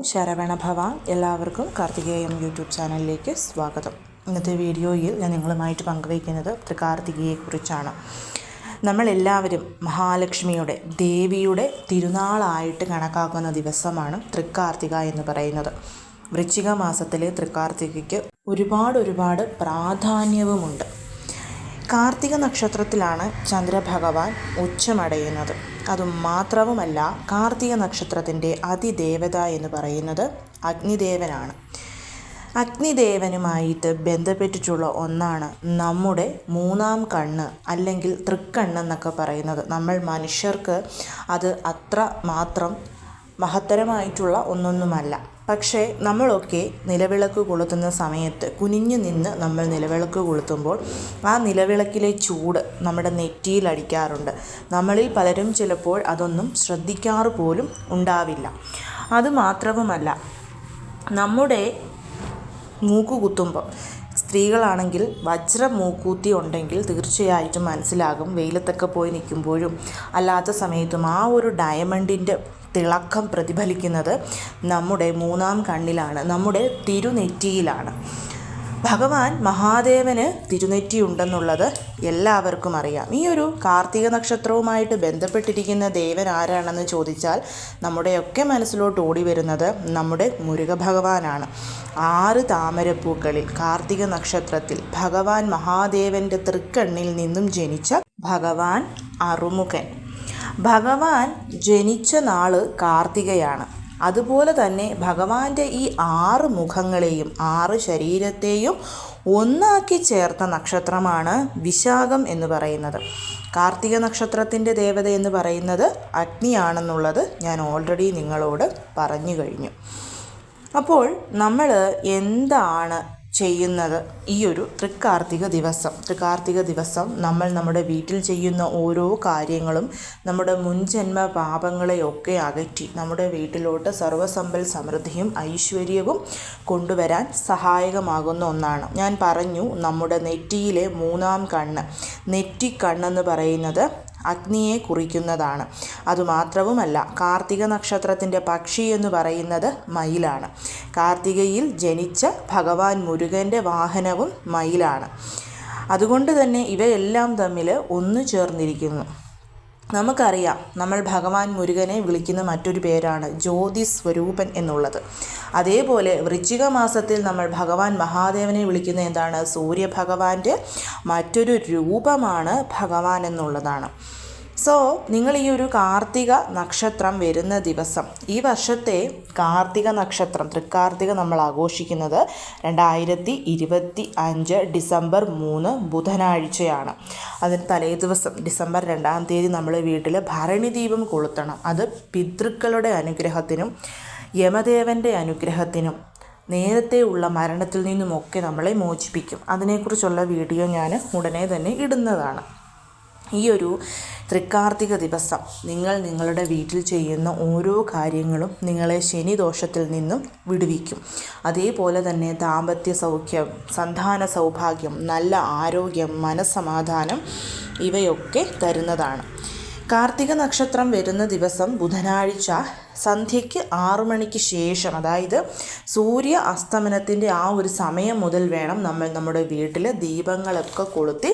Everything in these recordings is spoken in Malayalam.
ശരവണഭവ. എല്ലാവർക്കും കാർത്തികേയം യൂട്യൂബ് ചാനലിലേക്ക് സ്വാഗതം. ഇന്നത്തെ വീഡിയോയിൽ ഞാൻ നിങ്ങളുമായിട്ട് പങ്കുവയ്ക്കുന്നത് തൃക്കാർത്തികയെക്കുറിച്ചാണ്. നമ്മളെല്ലാവരും മഹാലക്ഷ്മിയുടെ ദേവിയുടെ തിരുനാളായിട്ട് കണക്കാക്കുന്ന ദിവസമാണ് തൃക്കാർത്തിക എന്ന് പറയുന്നത്. വൃശ്ചിക മാസത്തിലെ തൃക്കാർത്തികയ്ക്ക് ഒരുപാട് പ്രാധാന്യവുമുണ്ട്. കാർത്തിക നക്ഷത്രത്തിലാണ് ചന്ദ്രഭഗവാൻ ഉച്ചമടയുന്നത്. അതുമാത്രവുമല്ല, കാർത്തിക നക്ഷത്രത്തിൻ്റെ അതിദേവത എന്ന് പറയുന്നത് അഗ്നിദേവനാണ്. അഗ്നിദേവനുമായിട്ട് ബന്ധപ്പെട്ടിട്ടുള്ള ഒന്നാണ് നമ്മുടെ മൂന്നാം കണ്ണ്, അല്ലെങ്കിൽ തൃക്കണ്ണെന്നൊക്കെ പറയുന്നത്. നമ്മൾ മനുഷ്യർക്ക് അത് അത്ര മാത്രം മഹത്തരമായിട്ടുള്ള ഒന്നൊന്നുമല്ല. പക്ഷേ നമ്മളൊക്കെ നിലവിളക്ക് കൊളുത്തുന്ന സമയത്ത് കുനിഞ്ഞു നിന്ന് നമ്മൾ നിലവിളക്ക് കൊളുത്തുമ്പോൾ ആ നിലവിളക്കിലെ ചൂട് നമ്മുടെ നെറ്റിയിൽ അടിക്കാറുണ്ട്. നമ്മളിൽ പലരും ചിലപ്പോൾ അതൊന്നും ശ്രദ്ധിക്കാറ് പോലും ഉണ്ടാവില്ല. അതുമാത്രവുമല്ല, നമ്മുടെ മൂക്കുകുത്തുമ്പോൾ സ്ത്രീകളാണെങ്കിൽ വജ്ര മൂക്കൂത്തി ഉണ്ടെങ്കിൽ തീർച്ചയായിട്ടും മനസ്സിലാകും. വെയിലത്തൊക്കെ പോയി നിൽക്കുമ്പോഴും അല്ലാത്ത സമയത്തും ആ ഒരു ഡയമണ്ടിൻ്റെ തിളക്കം പ്രതിഫലിക്കുന്നത് നമ്മുടെ മൂന്നാം കണ്ണിലാണ്, നമ്മുടെ തിരുനെറ്റിയിലാണ്. ഭഗവാൻ മഹാദേവന് തിരുനെറ്റി ഉണ്ടെന്നുള്ളത് എല്ലാവർക്കും അറിയാം. ഈ ഒരു കാർത്തിക നക്ഷത്രവുമായിട്ട് ബന്ധപ്പെട്ടിരിക്കുന്ന ദേവൻ ആരാണെന്ന് ചോദിച്ചാൽ നമ്മുടെയൊക്കെ മനസ്സിലോട്ട് ഓടി വരുന്നത് നമ്മുടെ മുരുക ഭഗവാനാണ്. 6 താമരപ്പൂക്കളിൽ കാർത്തിക നക്ഷത്രത്തിൽ ഭഗവാൻ മഹാദേവൻ്റെ തൃക്കണ്ണിൽ നിന്നും ജനിച്ച ഭഗവാൻ അറുമുഖൻ. ഭഗവാൻ ജനിച്ച നാള് കാർത്തികയാണ്. അതുപോലെ തന്നെ ഭഗവാന്റെ ഈ 6 മുഖങ്ങളെയും 6 ശരീരത്തെയും ഒന്നാക്കി ചേർത്ത നക്ഷത്രമാണ് വിശാഖം എന്ന് പറയുന്നത്. കാർത്തിക നക്ഷത്രത്തിൻ്റെ ദേവത എന്ന് പറയുന്നത് അഗ്നിയാണെന്നുള്ളത് ഞാൻ ഓൾറെഡി നിങ്ങളോട് പറഞ്ഞു കഴിഞ്ഞു. അപ്പോൾ നമ്മൾ എന്താണ് ചെയ്യുന്നത് ഈ ഒരു തൃക്കാർത്തിക ദിവസം? നമ്മൾ നമ്മുടെ വീട്ടിൽ ചെയ്യുന്ന ഓരോ കാര്യങ്ങളും നമ്മുടെ മുൻജന്മ പാപങ്ങളെയൊക്കെ അകറ്റി നമ്മുടെ വീട്ടിലോട്ട് സർവ്വസമ്പൽ സമൃദ്ധിയും ഐശ്വര്യവും കൊണ്ടുവരാൻ സഹായകമാകുന്ന ഒന്നാണ്. ഞാൻ പറഞ്ഞു, നമ്മുടെ നെറ്റിയിലെ മൂന്നാം കണ്ണ്, നെറ്റിക്കണ്ണെന്ന് പറയുന്നത് അഗ്നിയെ കുറിക്കുന്നതാണ്. അതുമാത്രവുമല്ല, കാർത്തിക നക്ഷത്രത്തിൻ്റെ പക്ഷി എന്ന് പറയുന്നത് മയിലാണ്. കാർത്തികയിൽ ജനിച്ച ഭഗവാൻ മുരുകൻ്റെ വാഹനവും മയിലാണ്. അതുകൊണ്ട് തന്നെ ഇവയെല്ലാം തമ്മിൽ ഒന്നു ചേർന്നിരിക്കുന്നു. നമുക്കറിയാം, നമ്മൾ ഭഗവാൻ മുരുകനെ വിളിക്കുന്ന മറ്റൊരു പേരാണ് ജ്യോതി സ്വരൂപൻ എന്നുള്ളത്. അതേപോലെ വൃശ്ചിക മാസത്തിൽ നമ്മൾ ഭഗവാൻ മഹാദേവനെ വിളിക്കുന്ന എന്താണ്? സൂര്യഭഗവാന്റെ മറ്റൊരു രൂപമാണ് ഭഗവാൻ എന്നുള്ളതാണ്. സോ നിങ്ങൾ ഈ ഒരു കാർത്തിക നക്ഷത്രം വരുന്ന ദിവസം, ഈ വർഷത്തെ കാർത്തിക നക്ഷത്രം തൃക്കാർത്തിക നമ്മൾ ആഘോഷിക്കുന്നത് 2025 ഡിസംബർ 3 ബുധനാഴ്ചയാണ്. അതിന് തലേ ദിവസം ഡിസംബർ 2-ാം തീയതി നമ്മൾ വീട്ടിൽ ഭരണി ദീപം കൊളുത്തണം. അത് പിതൃക്കളുടെ അനുഗ്രഹത്തിനും യമദേവൻ്റെ അനുഗ്രഹത്തിനും നേരത്തെ ഉള്ള മരണത്തിൽ നിന്നുമൊക്കെ നമ്മളെ മോചിപ്പിക്കും. അതിനെക്കുറിച്ചുള്ള വീഡിയോ ഞാൻ ഉടനെ തന്നെ ഇടുന്നതാണ്. ഈ ഒരു തൃക്കാർത്തിക ദിവസം നിങ്ങൾ നിങ്ങളുടെ വീട്ടിൽ ചെയ്യുന്ന ഓരോ കാര്യങ്ങളും നിങ്ങളെ ശനിദോഷത്തിൽ നിന്നും വിടുവിക്കും. അതേപോലെ തന്നെ ദാമ്പത്യ സൗഖ്യം, സന്താന സൗഭാഗ്യം, നല്ല ആരോഗ്യം, മനസ്സമാധാനം ഇവയൊക്കെ തരുന്നതാണ്. കാർത്തിക നക്ഷത്രം വരുന്ന ദിവസം ബുധനാഴ്ച സന്ധ്യയ്ക്ക് 6 മണിക്ക് ശേഷം, അതായത് സൂര്യ അസ്തമനത്തിൻ്റെ ആ ഒരു സമയം മുതൽ വേണം നമ്മൾ നമ്മുടെ വീട്ടിൽ ദീപങ്ങളൊക്കെ കൊളുത്തി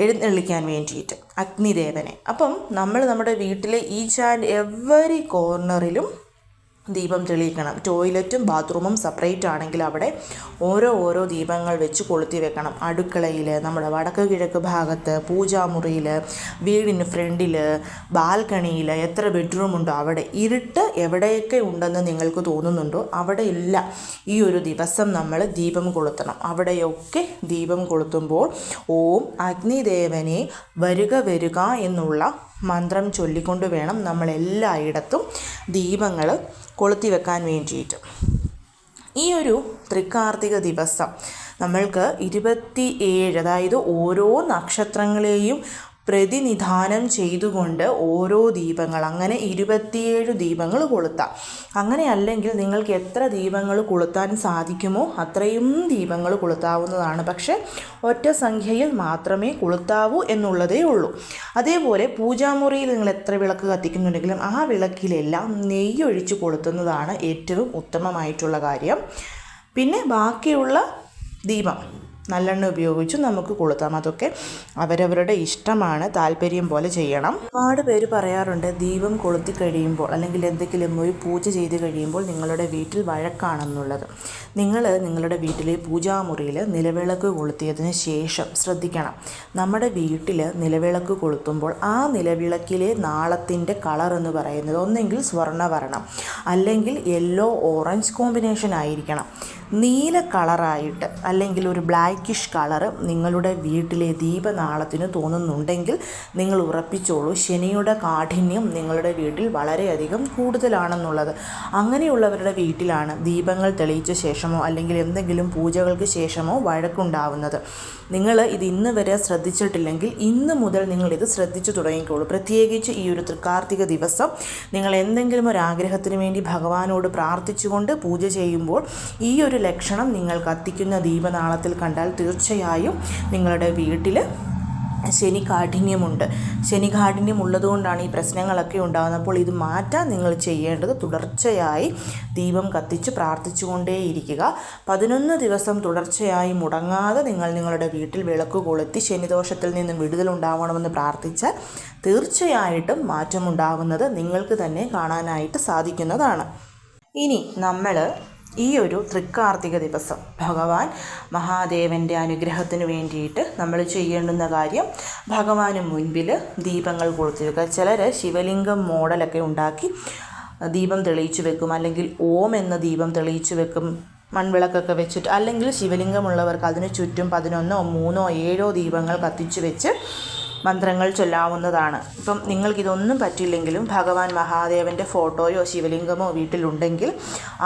എഴുന്നള്ളിക്കാൻ വേണ്ടിയിട്ട് അഗ്നിദേവനെ. അപ്പം നമ്മൾ നമ്മുടെ വീട്ടിലെ ഈച്ച് ആൻഡ് എവറി കോർണറിലും ദീപം തെളിയിക്കണം. ടോയ്ലറ്റും ബാത്റൂമും സെപ്പറേറ്റ് ആണെങ്കിൽ അവിടെ ഓരോ ദീപങ്ങൾ വെച്ച് കൊളുത്തി വെക്കണം. അടുക്കളയിൽ, നമ്മുടെ വടക്ക് കിഴക്ക് ഭാഗത്ത്, പൂജാമുറിയിൽ, വീടിന് ഫ്രണ്ടിൽ, ബാൽക്കണിയിൽ, എത്ര ബെഡ്റൂമുണ്ടോ അവിടെ, ഇരുട്ട് എവിടെയൊക്കെ ഉണ്ടെന്ന് നിങ്ങൾക്ക് തോന്നുന്നുണ്ടോ അവിടെ എല്ലാം ഈ ഒരു ദിവസം നമ്മൾ ദീപം കൊളുത്തണം. അവിടെയൊക്കെ ദീപം കൊളുത്തുമ്പോൾ ഓം അഗ്നിദേവനെ വരുക എന്നുള്ള മന്ത്രം ചൊല്ലിക്കൊണ്ട് വേണം നമ്മൾ എല്ലായിടത്തും ദീപങ്ങൾ കൊളുത്തി വെക്കാൻ വേണ്ടിയിട്ട്. ഈ ഒരു തൃക്കാർത്തിക ദിവസം നമ്മൾക്ക് 27, അതായത് ഓരോ നക്ഷത്രങ്ങളെയും പ്രതിനിധാനം ചെയ്തുകൊണ്ട് ഓരോ ദീപങ്ങൾ, അങ്ങനെ 27 ദീപങ്ങൾ കൊളുത്താം. അങ്ങനെ അല്ലെങ്കിൽ നിങ്ങൾക്ക് എത്ര ദീപങ്ങൾ കൊളുത്താൻ സാധിക്കുമോ അത്രയും ദീപങ്ങൾ കൊളുത്താവുന്നതാണ്. പക്ഷേ ഒറ്റ സംഖ്യയിൽ മാത്രമേ കൊളുത്താവൂ എന്നുള്ളതേ ഉള്ളൂ. അതേപോലെ പൂജാമുറിയിൽ നിങ്ങൾ എത്ര വിളക്ക് കത്തിക്കുന്നുണ്ടെങ്കിലും ആ വിളക്കിലെല്ലാം നെയ്യൊഴിച്ച് കൊളുത്തുന്നതാണ് ഏറ്റവും ഉത്തമമായിട്ടുള്ള കാര്യം. പിന്നെ ബാക്കിയുള്ള ദീപം നല്ലെണ്ണ ഉപയോഗിച്ച് നമുക്ക് കൊളുത്താം. അതൊക്കെ അവരവരുടെ ഇഷ്ടമാണ്, താല്പര്യം പോലെ ചെയ്യണം. ഒരുപാട് പേര് പറയാറുണ്ട് ദീപം കൊളുത്തി കഴിയുമ്പോൾ അല്ലെങ്കിൽ എന്തെങ്കിലും ഒരു പൂജ ചെയ്ത് കഴിയുമ്പോൾ നിങ്ങളുടെ വീട്ടിൽ വഴക്കാണെന്നുള്ളത്. നിങ്ങളുടെ വീട്ടിലെ പൂജാമുറിയിൽ നിലവിളക്ക് കൊളുത്തിയതിന് ശേഷം ശ്രദ്ധിക്കണം, നമ്മുടെ വീട്ടിൽ നിലവിളക്ക് കൊളുത്തുമ്പോൾ ആ നിലവിളക്കിലെ നാളത്തിൻ്റെ കളർ എന്ന് പറയുന്നത് ഒന്നെങ്കിൽ സ്വർണ്ണവർണ്ണം അല്ലെങ്കിൽ യെല്ലോ ഓറഞ്ച് കോമ്പിനേഷൻ ആയിരിക്കണം. നീല കളറായിട്ട് അല്ലെങ്കിൽ ഒരു ബ്ലാക്കിഷ് കളറ് നിങ്ങളുടെ വീട്ടിലെ ദീപനാളത്തിന് തോന്നുന്നുണ്ടെങ്കിൽ നിങ്ങൾ ഉറപ്പിച്ചോളൂ ശനിയുടെ കാഠിന്യം നിങ്ങളുടെ വീട്ടിൽ വളരെയധികം കൂടുതലാണെന്നുള്ളത്. അങ്ങനെയുള്ളവരുടെ വീട്ടിലാണ് ദീപങ്ങൾ തെളിയിച്ച ശേഷമോ അല്ലെങ്കിൽ എന്തെങ്കിലും പൂജകൾക്ക് ശേഷമോ വഴക്കുണ്ടാവുന്നത്. നിങ്ങൾ ഇത് ഇന്ന് വരെ ശ്രദ്ധിച്ചിട്ടില്ലെങ്കിൽ ഇന്ന് മുതൽ നിങ്ങളിത് ശ്രദ്ധിച്ചു തുടങ്ങിക്കോളൂ. പ്രത്യേകിച്ച് ഈ ഒരു തൃക്കാർത്തിക ദിവസം നിങ്ങൾ എന്തെങ്കിലും ഒരു ആഗ്രഹത്തിന് വേണ്ടി ഭഗവാനോട് പ്രാർത്ഥിച്ചുകൊണ്ട് പൂജ ചെയ്യുമ്പോൾ ഈ ഒരു ലക്ഷണം നിങ്ങൾ കത്തിക്കുന്ന ദീപനാളത്തിൽ കണ്ടാൽ തീർച്ചയായും നിങ്ങളുടെ വീട്ടിൽ ശനികാഠിന്യമുണ്ട്. ശനികാഠിന്യം ഉള്ളതുകൊണ്ടാണ് ഈ പ്രശ്നങ്ങളൊക്കെ ഉണ്ടാകുന്നത്. അപ്പോൾ ഇത് മാറ്റാൻ നിങ്ങൾ ചെയ്യേണ്ടത് തുടർച്ചയായി ദീപം കത്തിച്ച് പ്രാർത്ഥിച്ചുകൊണ്ടേയിരിക്കുക. 11 ദിവസം തുടർച്ചയായി മുടങ്ങാതെ നിങ്ങളുടെ വീട്ടിൽ വിളക്ക് കൊളുത്തി ശനിദോഷത്തിൽ നിന്നും വിടുതലുണ്ടാവണമെന്ന് പ്രാർത്ഥിച്ചാൽ തീർച്ചയായിട്ടും മാറ്റമുണ്ടാകുന്നത് നിങ്ങൾക്ക് തന്നെ കാണാനായിട്ട് സാധിക്കുന്നതാണ്. ഇനി നമ്മൾ ഈ ഒരു തൃക്കാർത്തിക ദിവസം ഭഗവാൻ മഹാദേവൻ്റെ അനുഗ്രഹത്തിന് വേണ്ടിയിട്ട് നമ്മൾ ചെയ്യേണ്ടുന്ന കാര്യം ഭഗവാന് മുൻപിൽ ദീപങ്ങൾ കൊളുത്തി വെക്കുക. ചിലർ ശിവലിംഗം മോഡലൊക്കെ ഉണ്ടാക്കി ദീപം തെളിയിച്ചു വെക്കും, അല്ലെങ്കിൽ ഓം എന്ന ദീപം തെളിയിച്ചു വെക്കും മൺവിളക്കൊക്കെ വെച്ചിട്ട്. അല്ലെങ്കിൽ ശിവലിംഗമുള്ളവർക്ക് അതിന് ചുറ്റും 11, 3, 7 ദീപങ്ങൾ കത്തിച്ചു വെച്ച് മന്ത്രങ്ങൾ ചൊല്ലാവുന്നതാണ്. ഇപ്പം നിങ്ങൾക്കിതൊന്നും പറ്റില്ലെങ്കിലും ഭഗവാൻ മഹാദേവൻ്റെ ഫോട്ടോയോ ശിവലിംഗമോ വീട്ടിലുണ്ടെങ്കിൽ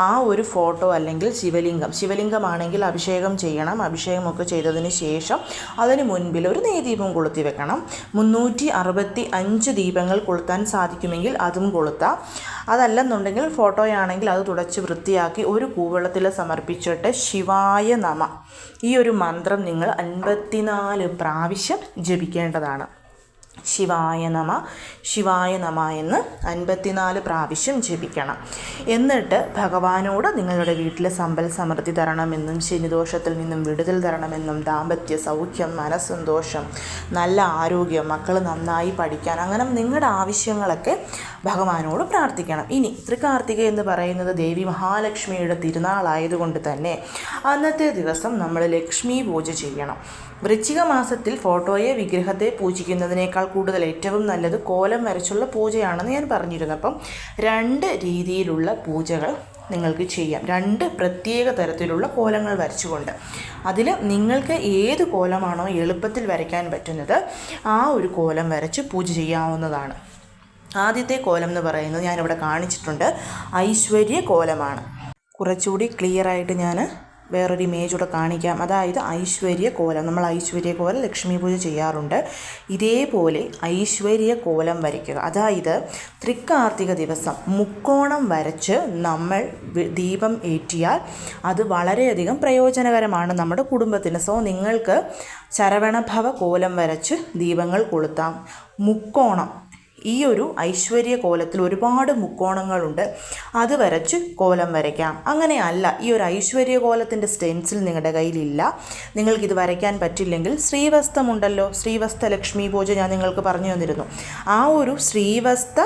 ആ ഒരു ഫോട്ടോ അല്ലെങ്കിൽ ശിവലിംഗമാണെങ്കിൽ അഭിഷേകം ചെയ്യണം. അഭിഷേകമൊക്കെ ചെയ്തതിന് ശേഷം അതിന് മുൻപിൽ ഒരു നെയ്ദീപം കൊളുത്തി വെക്കണം. 365 ദീപങ്ങൾ കൊളുത്താൻ സാധിക്കുമെങ്കിൽ അതും കൊളുത്താം. അതല്ലെന്നുണ്ടെങ്കിൽ ഫോട്ടോയാണെങ്കിൽ അത് തുടച്ച് വൃത്തിയാക്കി ഒരു കൂവളത്തിൽ സമർപ്പിച്ചിട്ട് ശിവായ നമ ഈ ഒരു മന്ത്രം നിങ്ങൾ 54 പ്രാവശ്യം ജപിക്കേണ്ടതാണ്. ശിവായ നമ ശിവായ നമ എന്ന് 54 പ്രാവശ്യം ജപിക്കണം. എന്നിട്ട് ഭഗവാനോട് നിങ്ങളുടെ വീട്ടിലെ സമ്പൽ സമൃദ്ധി തരണമെന്നും ശനിദോഷത്തിൽ നിന്നും വിടുതൽ തരണമെന്നും ദാമ്പത്യ സൗഖ്യം, മനസ്സന്തോഷം, നല്ല ആരോഗ്യം, മക്കൾ നന്നായി പഠിക്കാൻ, അങ്ങനെ നിങ്ങളുടെ ആവശ്യങ്ങളൊക്കെ ഭഗവാനോട് പ്രാർത്ഥിക്കണം. ഇനി തൃക്കാർത്തിക എന്ന് പറയുന്നത് ദേവി മഹാലക്ഷ്മിയുടെ തിരുനാളായതുകൊണ്ട് തന്നെ അന്നത്തെ ദിവസം നമ്മൾ ലക്ഷ്മി പൂജ ചെയ്യണം. വൃശ്ചിക മാസത്തിൽ ഫോട്ടോയെ വിഗ്രഹത്തെ പൂജിക്കുന്നതിനേക്കാൾ കൂടുതൽ ഏറ്റവും നല്ലത് കോലം വരച്ചുള്ള പൂജയാണെന്ന് ഞാൻ പറഞ്ഞിരുന്നു. അപ്പം 2 രീതിയിലുള്ള പൂജകൾ നിങ്ങൾക്ക് ചെയ്യാം, 2 പ്രത്യേക തരത്തിലുള്ള കോലങ്ങൾ വരച്ചുകൊണ്ട്. അതിൽ നിങ്ങൾക്ക് ഏത് കോലമാണോ എളുപ്പത്തിൽ വരയ്ക്കാൻ പറ്റുന്നത് ആ ഒരു കോലം വരച്ച് പൂജ ചെയ്യാവുന്നതാണ്. ആദ്യത്തെ കോലം എന്ന് പറയുന്നത് ഞാനിവിടെ കാണിച്ചിട്ടുണ്ട്, ഐശ്വര്യ കോലമാണ്. കുറച്ചുകൂടി ക്ലിയറായിട്ട് ഞാൻ വേറൊരു ഇമേജൂടെ കാണിക്കാം. അതായത് ഐശ്വര്യ കോലം, നമ്മൾ ഐശ്വര്യ കോലം ലക്ഷ്മി പൂജ ചെയ്യാറുണ്ട്. ഇതേപോലെ ഐശ്വര്യ കോലം വരയ്ക്കുക. അതായത് തൃക്കാർത്തിക ദിവസം മുക്കോണം വരച്ച് നമ്മൾ ദീപം ഏറ്റിയാൽ അത് വളരെയധികം പ്രയോജനകരമാണ് നമ്മുടെ കുടുംബത്തിന്. സോ നിങ്ങൾക്ക് ശരവണഭവ കോലം വരച്ച് ദീപങ്ങൾ കൊളുത്താം. മുക്കോണം, ഈ ഒരു ഐശ്വര്യ കോലത്തിൽ ഒരുപാട് മുക്കോണങ്ങളുണ്ട്, അത് വരച്ച് കോലം വരയ്ക്കാം. അങ്ങനെയല്ല ഈ ഒരു ഐശ്വര്യ കോലത്തിൻ്റെ സ്റ്റെൻസിൽ നിങ്ങളുടെ കയ്യിലില്ല, നിങ്ങൾക്കിത് വരയ്ക്കാൻ പറ്റില്ലെങ്കിൽ ശ്രീവസ്തമുണ്ടല്ലോ, ശ്രീവസ്ത ലക്ഷ്മി പൂജ ഞാൻ നിങ്ങൾക്ക് പറഞ്ഞു തന്നിരുന്നു. ആ ഒരു ശ്രീവസ്ത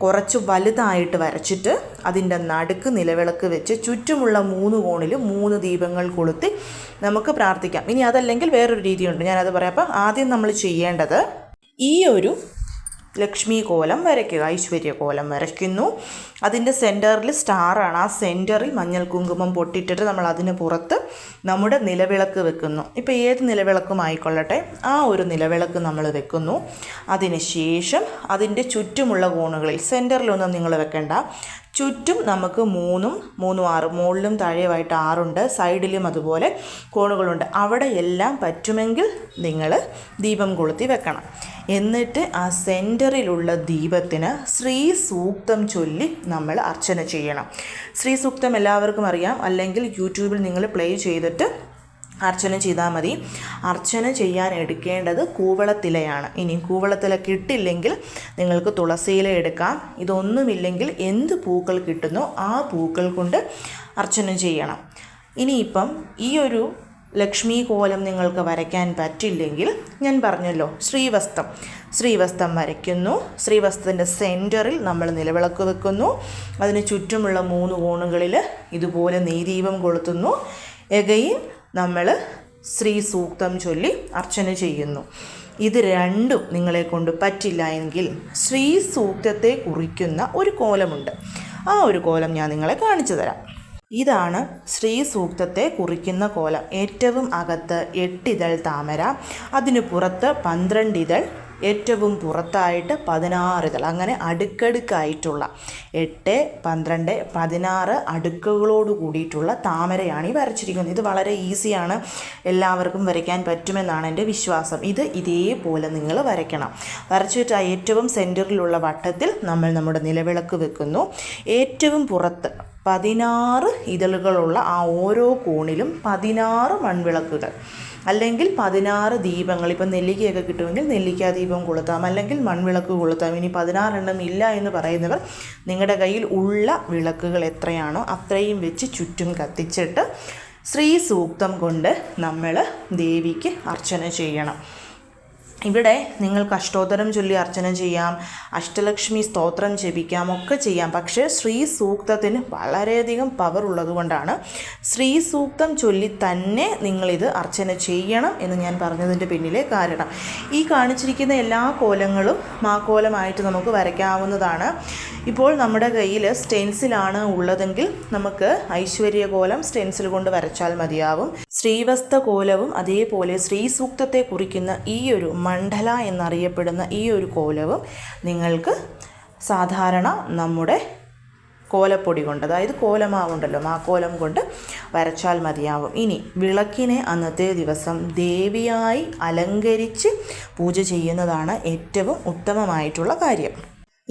കുറച്ച് വലുതായിട്ട് വരച്ചിട്ട് അതിൻ്റെ നടുക്ക് നിലവിളക്ക് വെച്ച് ചുറ്റുമുള്ള 3 കോണിലും 3 ദീപങ്ങൾ കൊളുത്തി നമുക്ക് പ്രാർത്ഥിക്കാം. ഇനി അതല്ലെങ്കിൽ വേറൊരു രീതിയുണ്ട്, ഞാനത് പറയാം. അപ്പം ആദ്യം നമ്മൾ ചെയ്യേണ്ടത് ഈ ഒരു ലക്ഷ്മി കോലം വരയ്ക്കുക, ഐശ്വര്യ കോലം വരയ്ക്കുന്നു. അതിൻ്റെ സെൻറ്ററിൽ സ്റ്റാറാണ്, ആ സെൻറ്ററിൽ മഞ്ഞൾ കുങ്കുമം പൊട്ടിട്ടിട്ട് നമ്മൾ അതിന് പുറത്ത് നമ്മുടെ നിലവിളക്ക് വെക്കുന്നു. ഇപ്പോൾ ഏത് നിലവിളക്കും ആയിക്കൊള്ളട്ടെ, ആ ഒരു നിലവിളക്ക് നമ്മൾ വെക്കുന്നു. അതിന് ശേഷം അതിൻ്റെ ചുറ്റുമുള്ള കോണുകളിൽ, സെൻറ്ററിലൊന്നും നിങ്ങൾ വെക്കണ്ട, ചുറ്റും നമുക്ക് 3 6 മുകളിലും താഴെയുമായിട്ട് 6 സൈഡിലും അതുപോലെ കോണുകളുണ്ട്. അവിടെ എല്ലാം പറ്റുമെങ്കിൽ നിങ്ങൾ ദീപം കൊളുത്തി വെക്കണം. എന്നിട്ട് ആ സെൻറ്ററിലുള്ള ദീപത്തിന് ശ്രീ സൂക്തം ചൊല്ലി നമ്മൾ അർച്ചന ചെയ്യണം. ശ്രീ സൂക്തം എല്ലാവർക്കും അറിയാം, അല്ലെങ്കിൽ യൂട്യൂബിൽ നിങ്ങൾ പ്ലേ ചെയ്തിട്ട് അർച്ചന ചെയ്താൽ മതി. അർച്ചന ചെയ്യാൻ എടുക്കേണ്ടത് കൂവളത്തിലയാണ്. ഇനി കൂവളത്തില കിട്ടില്ലെങ്കിൽ നിങ്ങൾക്ക് തുളസിയില എടുക്കാം. ഇതൊന്നുമില്ലെങ്കിൽ എന്ത് പൂക്കൾ കിട്ടുന്നോ ആ പൂക്കൾ കൊണ്ട് അർച്ചന ചെയ്യണം. ഇനിയിപ്പം ഈ ഒരു ലക്ഷ്മി കോലം നിങ്ങൾക്ക് വരയ്ക്കാൻ പറ്റില്ലെങ്കിൽ ഞാൻ പറഞ്ഞല്ലോ, ശ്രീവസ്ത്രം വരയ്ക്കുന്നു. ശ്രീവസ്ത്രത്തിൻ്റെ സെൻറ്ററിൽ നമ്മൾ നിലവിളക്ക് വെക്കുന്നു. അതിന് ചുറ്റുമുള്ള 3 കോണുകളിൽ ഇതുപോലെ നെയ്ദീപം കൊളുത്തുന്നു. എഗെയിൻ നമ്മൾ ശ്രീ സൂക്തം ചൊല്ലി അർച്ചന ചെയ്യുന്നു. ഇത് രണ്ടും നിങ്ങളെ കൊണ്ട് പറ്റില്ല എങ്കിൽ ശ്രീ സൂക്തത്തെ കുറിക്കുന്ന ഒരു കോലമുണ്ട്. ആ ഒരു കോലം ഞാൻ നിങ്ങളെ കാണിച്ചു തരാം. ഇതാണ് ശ്രീ സൂക്തത്തെ കുറിക്കുന്ന കോലം. ഏറ്റവും അകത്ത് 8 ഇതൾ താമര, അതിനു പുറത്ത് 12 ഇതൾ, ഏറ്റവും പുറത്തായിട്ട് 16 ഇതൾ, അങ്ങനെ അടുക്കടുക്കായിട്ടുള്ള 8, 12, 16 അടുക്കുകളോട് കൂടിയിട്ടുള്ള താമരയാണ് ഈ വരച്ചിരിക്കുന്നത്. ഇത് വളരെ ഈസിയാണ്, എല്ലാവർക്കും വരയ്ക്കാൻ പറ്റുമെന്നാണ് എൻ്റെ വിശ്വാസം. ഇത് ഇതേപോലെ നിങ്ങൾ വരയ്ക്കണം. വരച്ചിട്ട് ആ ഏറ്റവും സെൻറ്ററിലുള്ള വട്ടത്തിൽ നമ്മൾ നമ്മുടെ നിലവിളക്ക് വെക്കുന്നു. ഏറ്റവും പുറത്ത് 16 ഇതളുകളുള്ള ആ ഓരോ കോണിലും 16 മൺവിളക്കുകൾ, അല്ലെങ്കിൽ 16 ദീപങ്ങൾ. ഇപ്പം നെല്ലിക്കയൊക്കെ കിട്ടുമെങ്കിൽ നെല്ലിക്ക ദീപം കൊളുത്താം, അല്ലെങ്കിൽ മൺവിളക്ക് കൊളുത്താം. ഇനി 16 എണ്ണം ഇല്ല എന്ന് പറയുന്നവർ നിങ്ങളുടെ കയ്യിൽ ഉള്ള വിളക്കുകൾ എത്രയാണോ അത്രയും വെച്ച് ചുറ്റും കത്തിച്ചിട്ട് ശ്രീ സൂക്തം കൊണ്ട് നമ്മൾ ദേവിക്ക് അർച്ചന ചെയ്യണം. ഇവിടെ നിങ്ങൾക്ക് അഷ്ടോത്തരം ചൊല്ലി അർച്ചന ചെയ്യാം, അഷ്ടലക്ഷ്മി സ്തോത്രം ജപിക്കാം, ഒക്കെ ചെയ്യാം. പക്ഷേ ശ്രീ സൂക്തത്തിന് വളരെയധികം പവർ ഉള്ളതുകൊണ്ടാണ് ശ്രീ സൂക്തം ചൊല്ലി തന്നെ നിങ്ങളിത് അർച്ചന ചെയ്യണം എന്ന് ഞാൻ പറഞ്ഞതിൻ്റെ പിന്നിലെ കാരണം. ഈ കാണിച്ചിരിക്കുന്ന എല്ലാ കോലങ്ങളും മാക്കോലമായിട്ട് നമുക്ക് വരയ്ക്കാവുന്നതാണ്. ഇപ്പോൾ നമ്മുടെ കയ്യിൽ സ്റ്റെൻസിലാണ് ഉള്ളതെങ്കിൽ നമുക്ക് ഐശ്വര്യകോലം സ്റ്റെൻസിൽ കൊണ്ട് വരച്ചാൽ മതിയാവും. ശ്രീവസ്ത കോലവും അതേപോലെ ശ്രീ സൂക്തത്തെ കുറിക്കുന്ന ഈ ഒരു മണ്ഡല എന്നറിയപ്പെടുന്ന ഈ ഒരു കോലവും നിങ്ങൾക്ക് സാധാരണ നമ്മുടെ കോലപ്പൊടി കൊണ്ട്, അതായത് കോലമാവുണ്ടല്ലോ, മാക്കോലം കൊണ്ട് വരച്ചാൽ മതിയാവും. ഇനി വിളക്കിനെ അന്നത്തെ ദിവസം ദേവിയായി അലങ്കരിച്ച് പൂജ ചെയ്യുന്നതാണ് ഏറ്റവും ഉത്തമമായിട്ടുള്ള കാര്യം.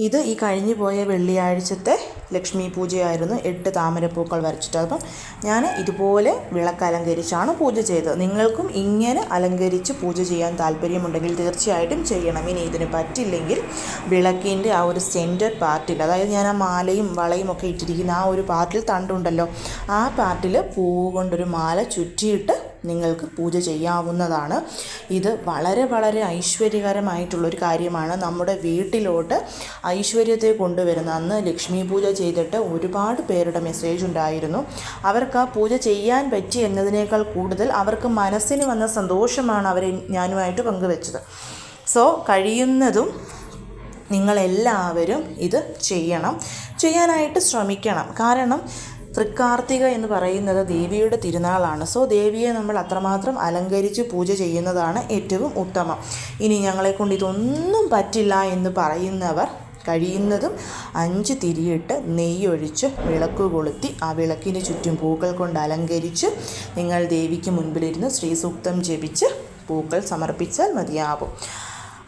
ഇത് ഈ കഴിഞ്ഞു പോയ വെള്ളിയാഴ്ചത്തെ ലക്ഷ്മി പൂജയായിരുന്നു. 8 താമരപ്പൂക്കൾ വരച്ചിട്ട്. അപ്പം ഞാൻ ഇതുപോലെ വിളക്ക് അലങ്കരിച്ചാണ് പൂജ ചെയ്തത്. നിങ്ങൾക്കും ഇങ്ങനെ അലങ്കരിച്ച് പൂജ ചെയ്യാൻ താല്പര്യമുണ്ടെങ്കിൽ തീർച്ചയായിട്ടും ചെയ്യണം. ഇനി ഇതിന് പറ്റില്ലെങ്കിൽ വിളക്കിൻ്റെ ആ ഒരു സെൻറ്റർ പാർട്ടിൽ, അതായത് ഞാൻ ആ മാലയും വളയും ഒക്കെ ഇട്ടിരിക്കുന്ന ആ ഒരു പാർട്ടിൽ തണ്ടുണ്ടല്ലോ, ആ പാർട്ടിൽ പൂവ് കൊണ്ടൊരു മാല ചുറ്റിയിട്ട് നിങ്ങൾക്ക് പൂജ ചെയ്യാവുന്നതാണ്. ഇത് വളരെ വളരെ ഐശ്വര്യകരമായിട്ടുള്ളൊരു കാര്യമാണ്. നമ്മുടെ വീട്ടിലോട്ട് ഐശ്വര്യത്തെ കൊണ്ടുവരുന്ന, അന്ന് ലക്ഷ്മി പൂജ ചെയ്തിട്ട് ഒരുപാട് പേരുടെ മെസ്സേജ് ഉണ്ടായിരുന്നു. അവർക്ക് ആ പൂജ ചെയ്യാൻ പറ്റി എന്നതിനേക്കാൾ കൂടുതൽ അവർക്ക് മനസ്സിന് വന്ന സന്തോഷമാണ് അവർ ഞാനുമായിട്ട് പങ്കുവെച്ചത്. സോ കഴിയുന്നതും നിങ്ങളെല്ലാവരും ഇത് ചെയ്യാനായിട്ട് ശ്രമിക്കണം. കാരണം തൃക്കാർത്തിക എന്ന് പറയുന്നത് ദേവിയുടെ തിരുനാളാണ്. സോ ദേവിയെ നമ്മൾ അത്രമാത്രം അലങ്കരിച്ച് പൂജ ചെയ്യുന്നതാണ് ഏറ്റവും ഉത്തമം. ഇനി ഞങ്ങളെക്കൊണ്ട് ഇതൊന്നും പറ്റില്ല എന്ന് പറയുന്നവർ കഴിയുന്നതും 5 തിരിയിട്ട് നെയ്യൊഴിച്ച് വിളക്ക് കൊളുത്തി ആ വിളക്കിന് ചുറ്റും പൂക്കൾ കൊണ്ട് അലങ്കരിച്ച് നിങ്ങൾ ദേവിക്ക് മുൻപിലിരുന്ന് ശ്രീസൂക്തം ജപിച്ച് പൂക്കൾ സമർപ്പിച്ചാൽ മതിയാവും.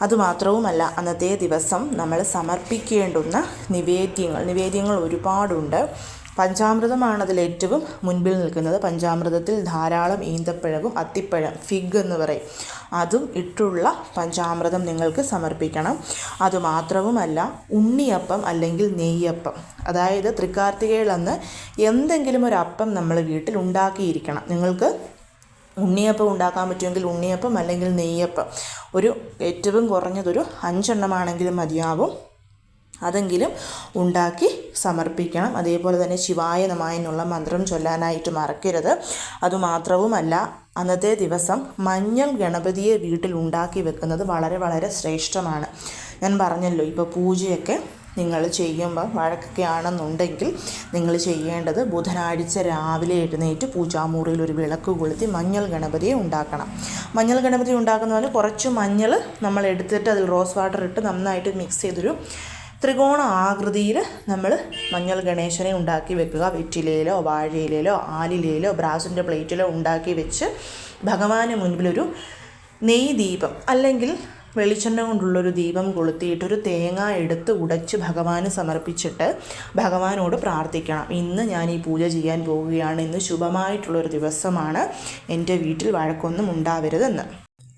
അതുമാത്രവുമല്ല, അന്നത്തെ ദിവസം നമ്മൾ സമർപ്പിക്കേണ്ടുന്ന നിവേദ്യങ്ങൾ ഒരുപാടുണ്ട്. പഞ്ചാമൃതമാണ് അതിലേറ്റവും മുൻപിൽ നിൽക്കുന്നത്. പഞ്ചാമൃതത്തിൽ ധാരാളം ഈന്തപ്പഴവും അത്തിപ്പഴം, ഫിഗ് എന്ന് പറയും, അതും ഇട്ടുള്ള പഞ്ചാമൃതം നിങ്ങൾക്ക് സമർപ്പിക്കണം. അതുമാത്രവുമല്ല, ഉണ്ണിയപ്പം അല്ലെങ്കിൽ നെയ്യപ്പം, അതായത് തൃക്കാർത്തികയിൽ അന്ന് എന്തെങ്കിലും ഒരു അപ്പം നമ്മൾ വീട്ടിൽ ഉണ്ടാക്കിയിരിക്കണം. നിങ്ങൾക്ക് ഉണ്ണിയപ്പം ഉണ്ടാക്കാൻ പറ്റുമെങ്കിൽ ഉണ്ണിയപ്പം അല്ലെങ്കിൽ നെയ്യപ്പം, ഒരു ഏറ്റവും കുറഞ്ഞതൊരു 5 എണ്ണമാണെങ്കിലും മതിയാവും. അതെങ്കിലും ഉണ്ടാക്കി സമർപ്പിക്കണം. അതേപോലെ തന്നെ ശിവായ നമഃ എന്നുള്ള മന്ത്രം ചൊല്ലാനായിട്ട് മറക്കരുത്. അതുമാത്രവുമല്ല, അന്നത്തെ ദിവസം മഞ്ഞൾ ഗണപതിയെ വീട്ടിൽ ഉണ്ടാക്കി വെക്കുന്നത് വളരെ വളരെ ശ്രേഷ്ഠമാണ്. ഞാൻ പറഞ്ഞല്ലോ, ഇപ്പോൾ പൂജയൊക്കെ നിങ്ങൾ ചെയ്യുമ്പോൾ വഴക്കൊക്കെ ആണെന്നുണ്ടെങ്കിൽ നിങ്ങൾ ചെയ്യേണ്ടത് ബുധനാഴ്ച രാവിലെ എഴുന്നേറ്റ് പൂജാമുറിയിൽ ഒരു വിളക്ക് കൊളുത്തി മഞ്ഞൾ ഗണപതിയെ ഉണ്ടാക്കണം. മഞ്ഞൾ ഗണപതി ഉണ്ടാക്കുന്ന പോലെ കുറച്ച് മഞ്ഞൾ നമ്മൾ എടുത്തിട്ട് അതിൽ റോസ് വാട്ടർ ഇട്ട് നന്നായിട്ട് മിക്സ് ചെയ്തൊരു ത്രികോണ ആകൃതിയിൽ നമ്മൾ മഞ്ഞൾ ഗണേശനെ ഉണ്ടാക്കി വെക്കുക. വെറ്റിലയിലോ വാഴയിലോ ആലിലയിലോ ബ്രാസിൻ്റെ പ്ലേറ്റിലോ ഉണ്ടാക്കി വെച്ച് ഭഗവാന് മുൻപിലൊരു നെയ്യ് ദീപം അല്ലെങ്കിൽ വെളിച്ചെണ്ണ കൊണ്ടുള്ളൊരു ദീപം കൊളുത്തിയിട്ടൊരു തേങ്ങ എടുത്ത് ഉടച്ച് ഭഗവാന് സമർപ്പിച്ചിട്ട് ഭഗവാനോട് പ്രാർത്ഥിക്കണം, ഇന്ന് ഞാൻ ഈ പൂജ ചെയ്യാൻ പോവുകയാണ്, ഇന്ന് ശുഭമായിട്ടുള്ളൊരു ദിവസമാണ്, എൻ്റെ വീട്ടിൽ വഴക്കൊന്നും ഉണ്ടാവരുതെന്ന്.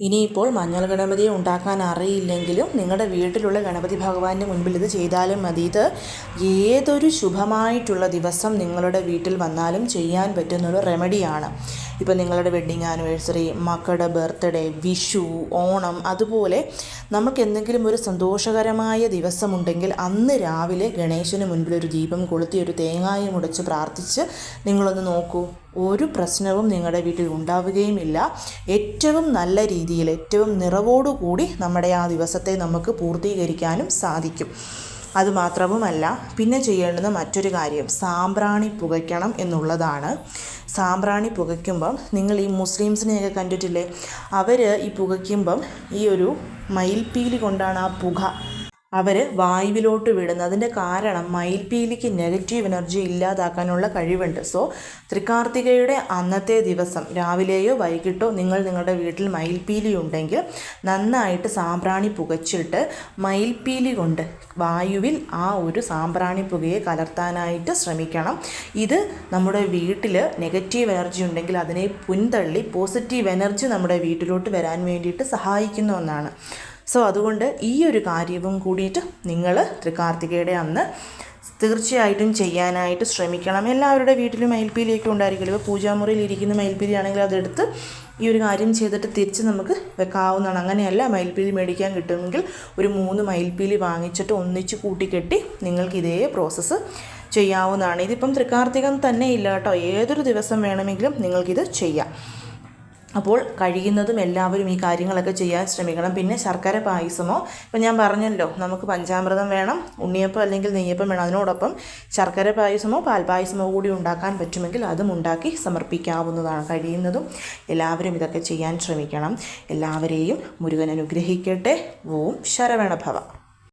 ഇനിയിപ്പോൾ മഞ്ഞൾ ഗണപതിയെ ഉണ്ടാക്കാൻ അറിയില്ലെങ്കിലും നിങ്ങളുടെ വീട്ടിലുള്ള ഗണപതി ഭഗവാന്റെ മുൻപിൽ ഇത് ചെയ്താലും മതി. ഇത് ഏതൊരു ശുഭമായിട്ടുള്ള ദിവസം നിങ്ങളുടെ വീട്ടിൽ വന്നാലും ചെയ്യാൻ പറ്റുന്നൊരു റെമഡിയാണ്. ഇപ്പോൾ നിങ്ങളുടെ വെഡ്ഡിങ് ആനിവേഴ്സറി, മക്കളുടെ ബർത്ത്ഡേ, വിഷു, ഓണം, അതുപോലെ നമുക്ക് എന്തെങ്കിലും ഒരു സന്തോഷകരമായ ദിവസമുണ്ടെങ്കിൽ അന്ന് രാവിലെ ഗണേശന് മുൻപിൽ ഒരു ദീപം കൊളുത്തി ഒരു തേങ്ങായും ഉടച്ച് പ്രാർത്ഥിച്ച് നിങ്ങളൊന്ന് നോക്കൂ. ഒരു പ്രശ്നവും നിങ്ങളുടെ വീട്ടിൽ ഉണ്ടാവുകയുമില്ല. ഏറ്റവും നല്ല രീതിയിൽ ഏറ്റവും നിറവോടുകൂടി നമ്മുടെ ആ ദിവസത്തെ നമുക്ക് പൂർത്തീകരിക്കാനും സാധിക്കും. അതുമാത്രവുമല്ല, പിന്നെ ചെയ്യേണ്ടുന്ന മറ്റൊരു കാര്യം സാമ്പ്രാണി പുകയ്ക്കണം എന്നുള്ളതാണ്. സാമ്പ്രാണി പുകയ്ക്കുമ്പം നിങ്ങൾ ഈ മുസ്ലിംസിനെയൊക്കെ കണ്ടിട്ടില്ലേ, അവർ ഈ പുകയ്ക്കുമ്പം ഈ ഒരു മയിൽപ്പീലി കൊണ്ടാണ് ആ പുക അവർ വായുവിലോട്ട് വിടുന്നത്. അതിൻ്റെ കാരണം മയിൽപ്പീലിക്ക് നെഗറ്റീവ് എനർജി ഇല്ലാതാക്കാനുള്ള കഴിവുണ്ട്. സോ തൃക്കാർത്തികയുടെ അന്നത്തെ ദിവസം രാവിലെയോ വൈകിട്ടോ നിങ്ങൾ നിങ്ങളുടെ വീട്ടിൽ മയിൽപ്പീലി ഉണ്ടെങ്കിൽ നന്നായിട്ട് സാമ്പ്രാണി പുകച്ചിട്ട് മയിൽപ്പീലി കൊണ്ട് വായുവിൽ ആ ഒരു സാമ്പ്രാണി പുകയെ കലർത്താനായിട്ട് ശ്രമിക്കണം. ഇത് നമ്മുടെ വീട്ടിൽ നെഗറ്റീവ് എനർജി ഉണ്ടെങ്കിൽ അതിനെ പിന്തള്ളി പോസിറ്റീവ് എനർജി നമ്മുടെ വീട്ടിലോട്ട് വരാൻ വേണ്ടിയിട്ട് സഹായിക്കുന്ന ഒന്നാണ്. സോ അതുകൊണ്ട് ഈ ഒരു കാര്യവും കൂടിയിട്ട് നിങ്ങൾ തൃക്കാർത്തികയുടെ അന്ന് തീർച്ചയായിട്ടും ചെയ്യാനായിട്ട് ശ്രമിക്കണം. എല്ലാവരുടെ വീട്ടിലും മയിൽപ്പീലിയൊക്കെ ഉണ്ടായിരിക്കുമല്ലോ. ഇപ്പോൾ പൂജാമുറിയിൽ ഇരിക്കുന്ന മയിൽപ്പീലി ആണെങ്കിൽ അതെടുത്ത് ഈ ഒരു കാര്യം ചെയ്തിട്ട് തിരിച്ച് നമുക്ക് വെക്കാവുന്നതാണ്. അങ്ങനെയല്ല, മയിൽപ്പീലി മേടിക്കാൻ കിട്ടുമെങ്കിൽ ഒരു 3 മയിൽപ്പീലി വാങ്ങിച്ചിട്ട് ഒന്നിച്ച് കൂട്ടിക്കെട്ടി നിങ്ങൾക്ക് ഇതേ പ്രോസസ്സ് ചെയ്യാവുന്നതാണ്. ഇതിപ്പം തൃക്കാർത്തികം തന്നെ ഇല്ല കേട്ടോ, ഏതൊരു ദിവസം വേണമെങ്കിലും നിങ്ങൾക്കിത് ചെയ്യാം. അപ്പോൾ കഴിയുന്നതും എല്ലാവരും ഈ കാര്യങ്ങളൊക്കെ ചെയ്യാൻ ശ്രമിക്കണം. പിന്നെ ശർക്കര പായസമോ, ഇപ്പം ഞാൻ പറഞ്ഞല്ലോ നമുക്ക് പഞ്ചാമൃതം വേണം, ഉണ്ണിയപ്പം അല്ലെങ്കിൽ നെയ്യപ്പം വേണം, അതിനോടൊപ്പം ശർക്കര പായസമോ പാൽപ്പായസമോ കൂടി ഉണ്ടാക്കാൻ പറ്റുമെങ്കിൽ അതും ഉണ്ടാക്കി സമർപ്പിക്കാവുന്നതാണ്. കഴിയുന്നതും എല്ലാവരും ഇതൊക്കെ ചെയ്യാൻ ശ്രമിക്കണം. എല്ലാവരെയും മുരുകൻ അനുഗ്രഹിക്കട്ടെ. ഓം ശരവണഭവ.